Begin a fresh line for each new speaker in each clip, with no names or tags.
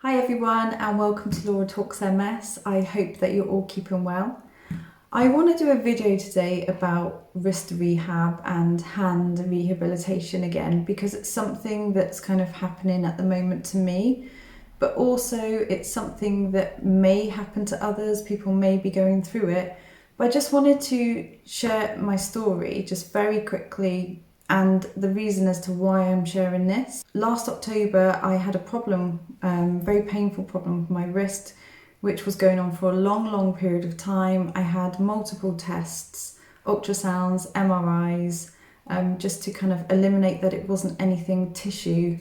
Hi everyone and welcome to Laura Talks MS. I hope that you're all keeping well. I want to do a video today about wrist rehab and hand rehabilitation again because it's something that's kind of happening at the moment to me, but also it's something that may happen to others. People may be going through it, but I just wanted to share my story just very quickly and the reason as to why I'm sharing this. Last October I had a problem, very painful problem with my wrist, which was going on for a long period of time. I had multiple tests, ultrasounds, MRIs, just to kind of eliminate that it wasn't anything tissue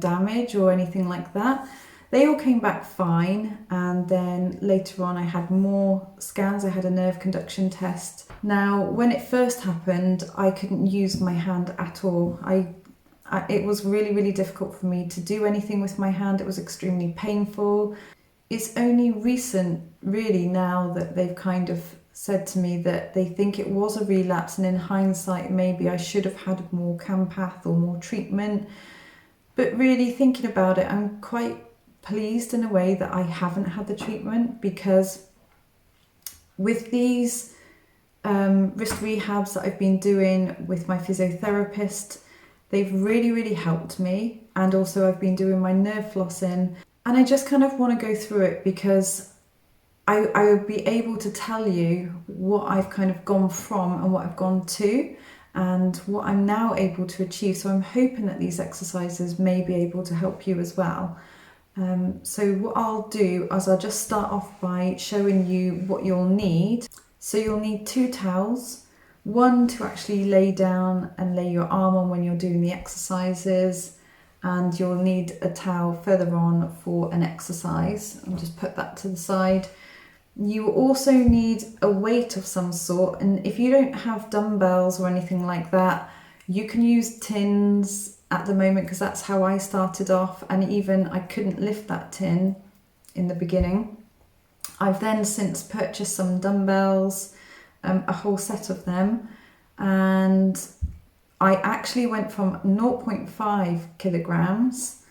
damage or anything like that. They all came back fine, and then later on I had more scans. I had a nerve conduction test. Now, when it first happened, I couldn't use my hand at all. It was really difficult for me to do anything with my hand. It was extremely painful. It's only recent, really, now that they've kind of said to me that they think it was a relapse, and in hindsight, maybe I should have had more campath or more treatment. But really thinking about it, I'm quite pleased in a way that I haven't had the treatment, because with these wrist rehabs that I've been doing with my physiotherapist, they've really helped me. And also I've been doing my nerve flossing, and I just kind of want to go through it because I would be able to tell you what I've kind of gone from and what I've gone to and what I'm now able to achieve. So I'm hoping that these exercises may be able to help you as well. So what I'll do is I'll just start off by showing you what you'll need. So you'll need 2 towels, one to actually lay down and lay your arm on when you're doing the exercises, and you'll need a towel further on for an exercise. I'll just put that to the side. You also need a weight of some sort, and if you don't have dumbbells or anything like that, you can use tins at the moment, because that's how I started off, and even I couldn't lift that tin in the beginning. I've then since purchased some dumbbells, a whole set of them, and I actually went from 0.5 kilograms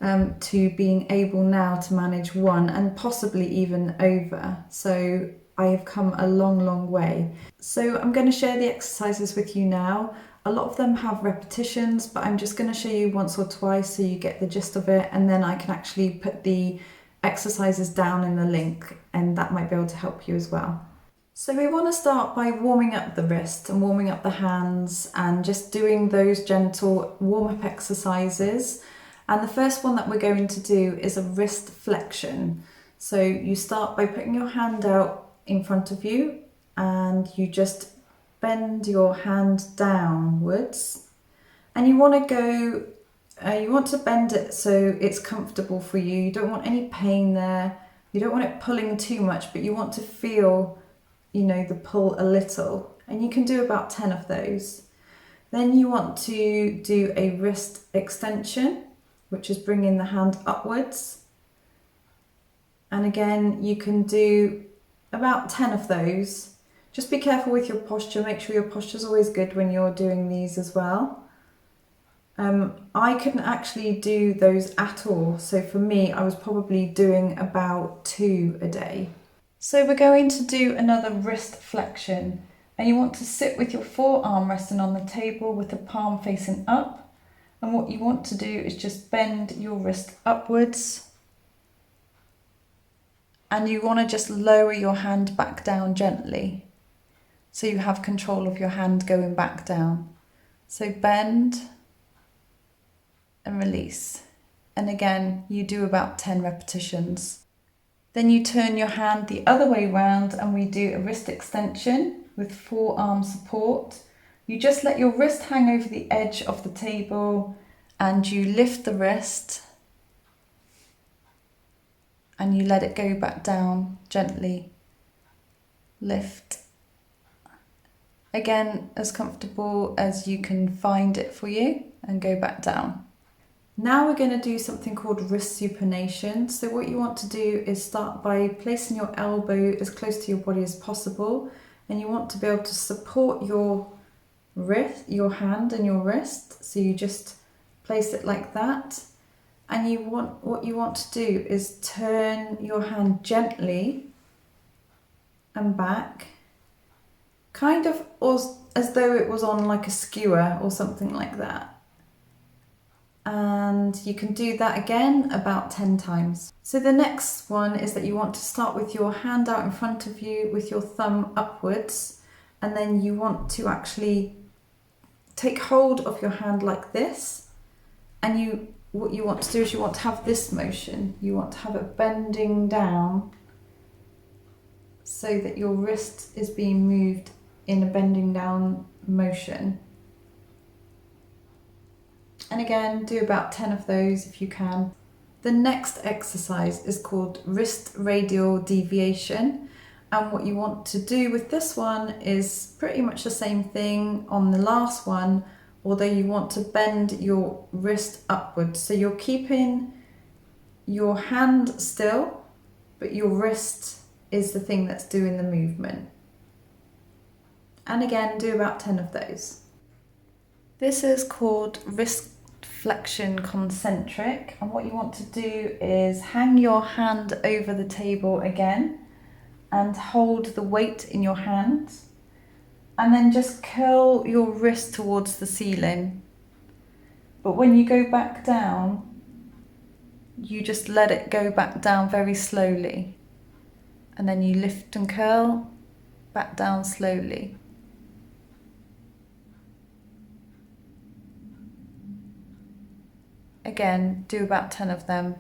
to being able now to manage 1 and possibly even over. So I have come a long way. So I'm going to share the exercises with you now. A lot of them have repetitions, but I'm just going to show you once or twice so you get the gist of it, and then I can actually put the exercises down in the link, and that might be able to help you as well. So we want to start by warming up the wrist and warming up the hands and just doing those gentle warm-up exercises. And the first one that we're going to do is a wrist flexion. So you start by putting your hand out in front of you, and you just bend your hand downwards, and you want to bend it so it's comfortable for you. You don't want any pain there. You don't want it pulling too much, but you want to feel, the pull a little, and you can do about 10 of those. Then you want to do a wrist extension, which is bringing the hand upwards, and again you can do about 10 of those. Just be careful with your posture. Make sure your posture is always good when you're doing these as well. I couldn't actually do those at all. So for me, I was probably doing about 2 a day. So we're going to do another wrist flexion. And you want to sit with your forearm resting on the table with the palm facing up. And what you want to do is just bend your wrist upwards. And you want to just lower your hand back down gently, so you have control of your hand going back down. So bend and release. And again, you do about 10 repetitions. Then you turn your hand the other way round, and we do a wrist extension with forearm support. You just let your wrist hang over the edge of the table, and you lift the wrist, and you let it go back down gently. Lift. Again, as comfortable as you can find it for you, and go back down. Now we're going to do something called wrist supination. So what you want to do is start by placing your elbow as close to your body as possible, and you want to be able to support your wrist, your hand and your wrist. So you just place it like that, And what you want to do is turn your hand gently and back, kind of as though it was on like a skewer or something like that. And you can do that again about 10 times. So the next one is that you want to start with your hand out in front of you with your thumb upwards, and then you want to actually take hold of your hand like this, and what you want to do is you want to have this motion. You want to have it bending down so that your wrist is being moved in a bending down motion. And again, do about 10 of those if you can. The next exercise is called wrist radial deviation. And what you want to do with this one is pretty much the same thing on the last one, although you want to bend your wrist upwards. So you're keeping your hand still, but your wrist is the thing that's doing the movement. And again, do about 10 of those. This is called wrist flexion concentric, and what you want to do is hang your hand over the table again and hold the weight in your hand, and then just curl your wrist towards the ceiling. But when you go back down, you just let it go back down very slowly, and then you lift and curl back down slowly. Again, do about 10 of them.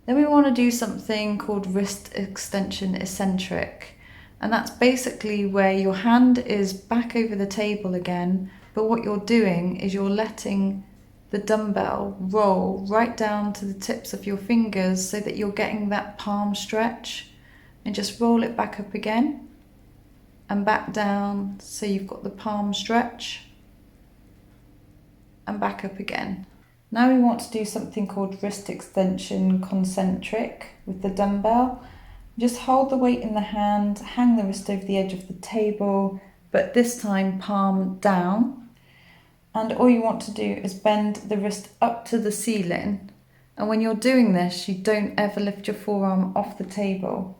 Then we want to do something called wrist extension eccentric. And that's basically where your hand is back over the table again, but what you're doing is you're letting the dumbbell roll right down to the tips of your fingers so that you're getting that palm stretch, and just roll it back up again and back down so you've got the palm stretch, and back up again. Now we want to do something called wrist extension concentric with the dumbbell. Just hold the weight in the hand, hang the wrist over the edge of the table, but this time palm down. And all you want to do is bend the wrist up to the ceiling. And when you're doing this, you don't ever lift your forearm off the table.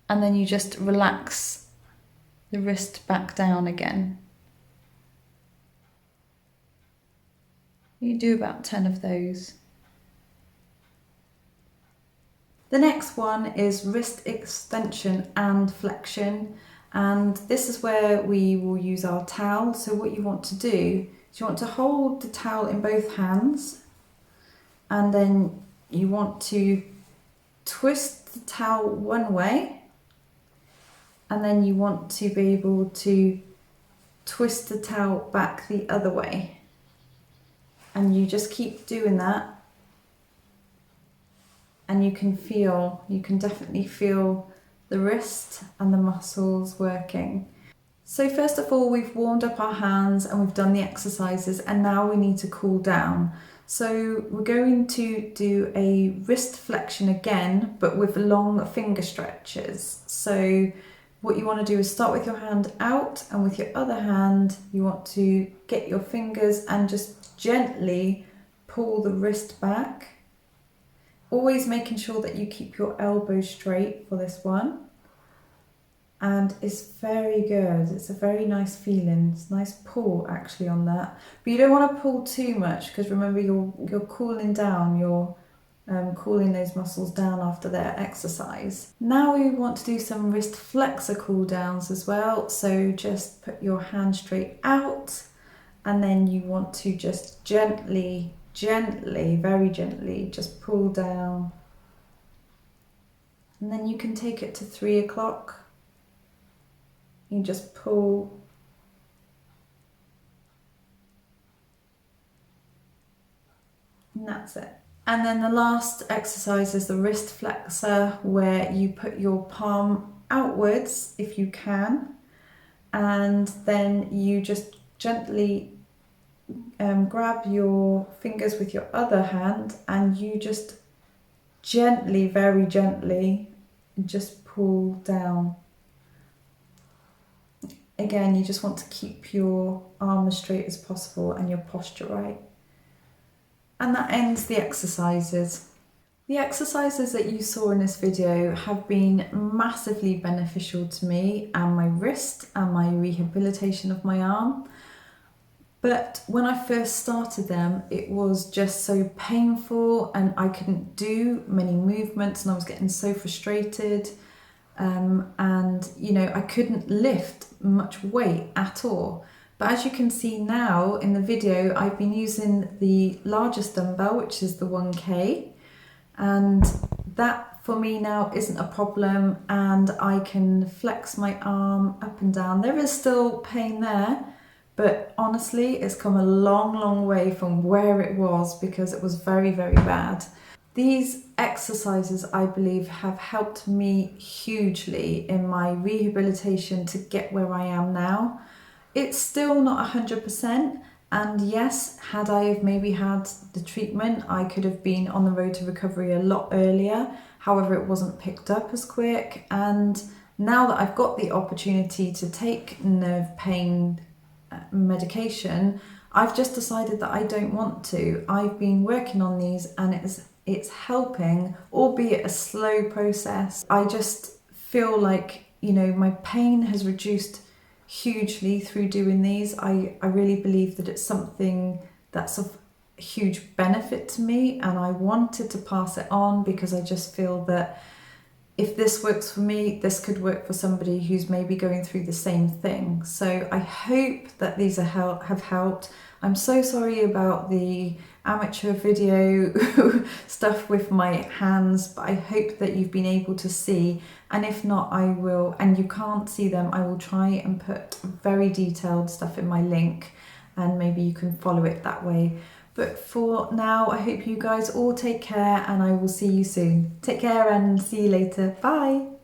And then you just relax the wrist back down again. You do about 10 of those. The next one is wrist extension and flexion, and this is where we will use our towel. So what you want to do is you want to hold the towel in both hands, and then you want to twist the towel one way, and then you want to be able to twist the towel back the other way. And you just keep doing that, and you can definitely feel the wrist and the muscles working. So first of all, we've warmed up our hands and we've done the exercises, and now we need to cool down. So we're going to do a wrist flexion again, but with long finger stretches. So what you want to do is start with your hand out, and with your other hand, you want to get your fingers and just gently pull the wrist back. Always making sure that you keep your elbows straight for this one. And it's very good. It's a very nice feeling. It's a nice pull actually on that. But you don't want to pull too much, because remember you're cooling down, you're cooling those muscles down after their exercise. Now we want to do some wrist flexor cool downs as well. So just put your hand straight out, and then you want to just gently, very gently, just pull down. And then you can take it to 3 o'clock. You just pull. And that's it. And then the last exercise is the wrist flexor, where you put your palm outwards if you can, and then you just gently grab your fingers with your other hand, and you just gently, very gently, just pull down. Again, you just want to keep your arm as straight as possible and your posture right. And that ends the exercises. The exercises that you saw in this video have been massively beneficial to me and my wrist and my rehabilitation of my arm. But when I first started them, it was just so painful and I couldn't do many movements and I was getting so frustrated. And you know, I couldn't lift much weight at all. But as you can see now in the video, I've been using the largest dumbbell, which is the 1K. And that for me now isn't a problem, and I can flex my arm up and down. There is still pain there, but honestly it's come a long way from where it was, because it was very bad. These exercises, I believe, have helped me hugely in my rehabilitation to get where I am now. It's still not 100%, and yes, had I have maybe had the treatment, I could have been on the road to recovery a lot earlier. However, it wasn't picked up as quick, and now that I've got the opportunity to take nerve pain medication, I've just decided that I don't want to. I've been working on these and it's helping, albeit a slow process. I just feel like, you know, my pain has reduced hugely through doing these. I really believe that it's something that's of huge benefit to me, and I wanted to pass it on because I just feel that if this works for me, this could work for somebody who's maybe going through the same thing. So I hope that these have helped. I'm so sorry about the amateur video stuff with my hands, but I hope that you've been able to see. And if not, I will, and you can't see them, I will try and put very detailed stuff in my link, and maybe you can follow it that way. But for now, I hope you guys all take care, and I will see you soon. Take care and see you later. Bye.